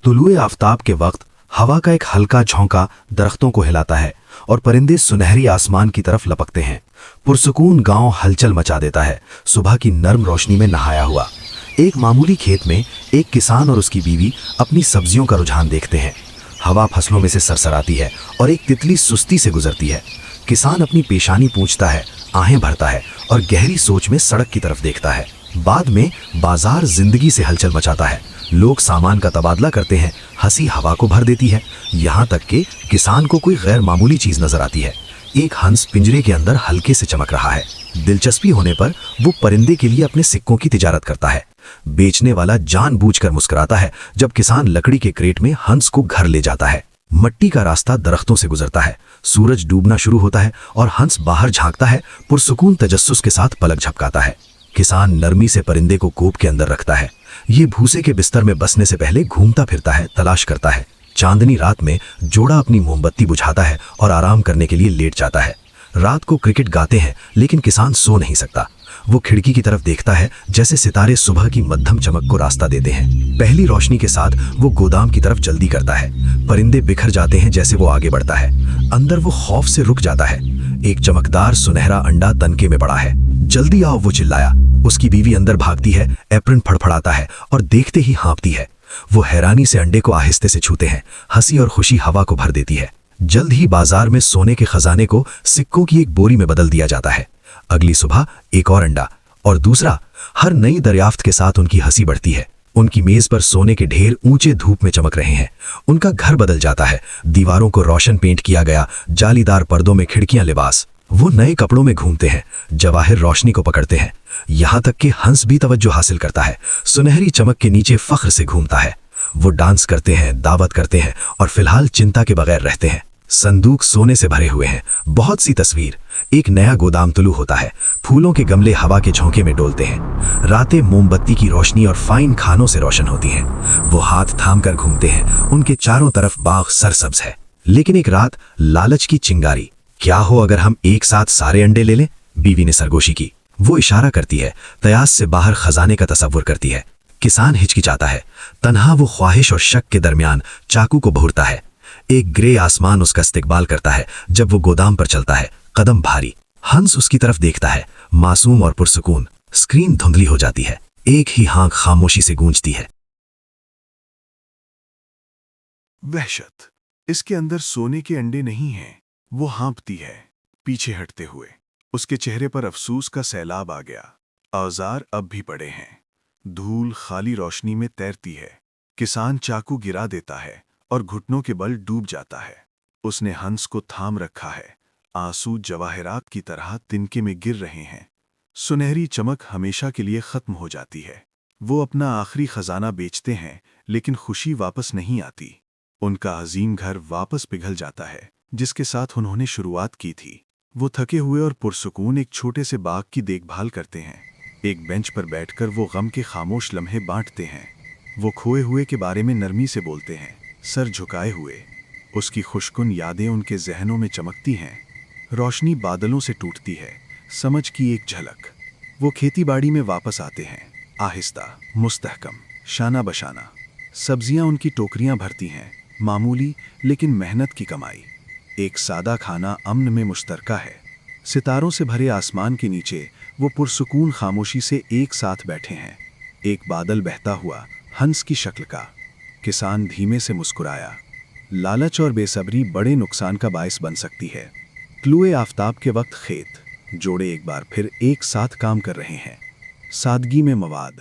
तुलुए आफताब के वक्त हवा का एक हल्का झोंका दरख्तों को हिलाता है और परिंदे सुनहरी आसमान की तरफ लपकते हैं। पुरसुकून गांव हलचल मचा देता है, सुबह की नर्म रोशनी में नहाया हुआ। एक मामूली खेत में एक किसान और उसकी बीवी अपनी सब्जियों का रुझान देखते हैं। हवा फसलों में से सरसराती है और एक तितली सुस्ती से गुजरती है। किसान अपनी पेशानी पूंछता है, आहें भरता है और गहरी सोच में सड़क की तरफ देखता है। बाद में बाजार जिंदगी से हलचल मचाता है, लोग सामान का तबादला करते हैं, हंसी हवा को भर देती है। यहाँ तक कि किसान को कोई गैर मामूली चीज नजर आती है। एक हंस पिंजरे के अंदर हल्के से चमक रहा है। दिलचस्पी होने पर वो परिंदे के लिए अपने सिक्कों की तिजारत करता है। बेचने वाला जानबूझकर मुस्कुराता है जब किसान लकड़ी के क्रेट में हंस को घर ले जाता है। मट्टी का रास्ता दरख्तों से गुजरता है। सूरज डूबना शुरू होता है और हंस बाहर झांकता है, पुरसुकून तजस्सुस के साथ पलक झपकाता है। किसान नरमी से परिंदे को कोप के अंदर रखता है। ये भूसे के बिस्तर में बसने से पहले घूमता फिरता है, तलाश करता है। चांदनी रात में जोड़ा अपनी मोमबत्ती बुझाता है और आराम करने के लिए लेट जाता है। रात को क्रिकेट गाते हैं लेकिन किसान सो नहीं सकता। वो खिड़की की तरफ देखता है, जैसे सितारे सुबह की मध्यम चमक को रास्ता देते हैं। पहली रोशनी के साथ वो गोदाम की तरफ जल्दी करता है। परिंदे बिखर जाते हैं जैसे वो आगे बढ़ता है। अंदर वो खौफ से रुक जाता है। एक चमकदार सुनहरा अंडा तनके में पड़ा है। जल्दी आओ, वो चिल्लाया। उसकी बीवी अंदर भागती है, एप्रन फड़फड़ाता है और देखते ही हाँफती है। वो हैरानी से अंडे को आहिस्ते से छूते हैं। हंसी और खुशी हवा को भर देती है। जल्द ही बाजार में सोने के खजाने को सिक्कों की एक बोरी में बदल दिया जाता है। अगली सुबह एक और अंडा और दूसरा। हर नई दरियाफ्त के साथ उनकी हंसी बढ़ती है। उनकी मेज पर सोने के ढेर ऊंचे धूप में चमक रहे हैं। उनका घर बदल जाता है। दीवारों को रोशन पेंट किया गया, जालीदार पर्दों में खिड़कियां लिबास। वो नए कपड़ों में घूमते हैं, जवाहिर रोशनी को पकड़ते हैं। यहाँ तक कि हंस भी तवज्जो हासिल करता है, सुनहरी चमक के नीचे फख्र से घूमता है। वो डांस करते हैं, दावत करते हैं और फिलहाल चिंता के बगैर रहते हैं। संदूक सोने से भरे हुए हैं, बहुत सी तस्वीर। एक नया गोदाम तुलू होता है। फूलों के गमले हवा के झोंके में डोलते हैं। रातें मोमबत्ती की रोशनी और फाइन खानों से रोशन होती हैं। वो हाथ थाम कर घूमते हैं। उनके चारों तरफ बाग सरसब्ज है। लेकिन एक रात लालच की चिंगारी। क्या हो अगर हम एक साथ सारे अंडे ले लें? बीवी ने सरगोशी की। वो इशारा करती है, तयास से बाहर खजाने का तसव्वुर करती है। किसान हिचकिचाता है। तन्हा वो ख्वाहिश और शक के दरमियान चाकू को भूरता है। एक ग्रे आसमान उसका इस्तकबाल करता है जब वो गोदाम पर चलता है, कदम भारी। हंस उसकी तरफ देखता है, मासूम और पुरसुकून। स्क्रीन धुंधली हो जाती है। एक ही हाँक खामोशी से गूंजती है। वहशत। इसके अंदर सोने के अंडे नहीं हैं। वो हाँपती है, पीछे हटते हुए। उसके चेहरे पर अफसूस का सैलाब आ गया। औजार अब भी पड़े हैं। धूल खाली रोशनी में तैरती है। किसान चाकू गिरा देता है और घुटनों के बल डूब जाता है। उसने हंस को थाम रखा है। आंसू जवाहरात की तरह तिनके में गिर रहे हैं। सुनहरी चमक हमेशा के लिए खत्म हो जाती है। वो अपना आखिरी खजाना बेचते हैं, लेकिन खुशी वापस नहीं आती। उनका अजीम घर वापस पिघल जाता है, जिसके साथ उन्होंने शुरुआत की थी। वो थके हुए और पुरसुकून एक छोटे से बाग की देखभाल करते हैं। एक बेंच पर बैठकर वो गम के खामोश लम्हे बांटते हैं। वो खोए हुए के बारे में नरमी से बोलते हैं, सर झुकाए हुए। उसकी खुशकुन यादें उनके जहनों में चमकती हैं। रोशनी बादलों से टूटती है, समझ की एक झलक। वो खेतीबाड़ी में वापस आते हैं, आहिस्ता, मुस्तहकम, शाना बशाना। सब्जियां उनकी टोकरियां भरती हैं, मामूली लेकिन मेहनत की कमाई। एक सादा खाना अमन में मुश्तरका है। सितारों से भरे आसमान के नीचे वो पुरसुकून खामोशी से एक साथ बैठे हैं। एक बादल बहता हुआ, हंस की शक्ल का। किसान धीमे से मुस्कुराया। लालच और बेसब्री बड़े नुकसान का बायस बन सकती है। तुलुए आफताब के वक्त खेत जोड़े एक बार फिर एक साथ काम कर रहे हैं। सादगी में मवाद।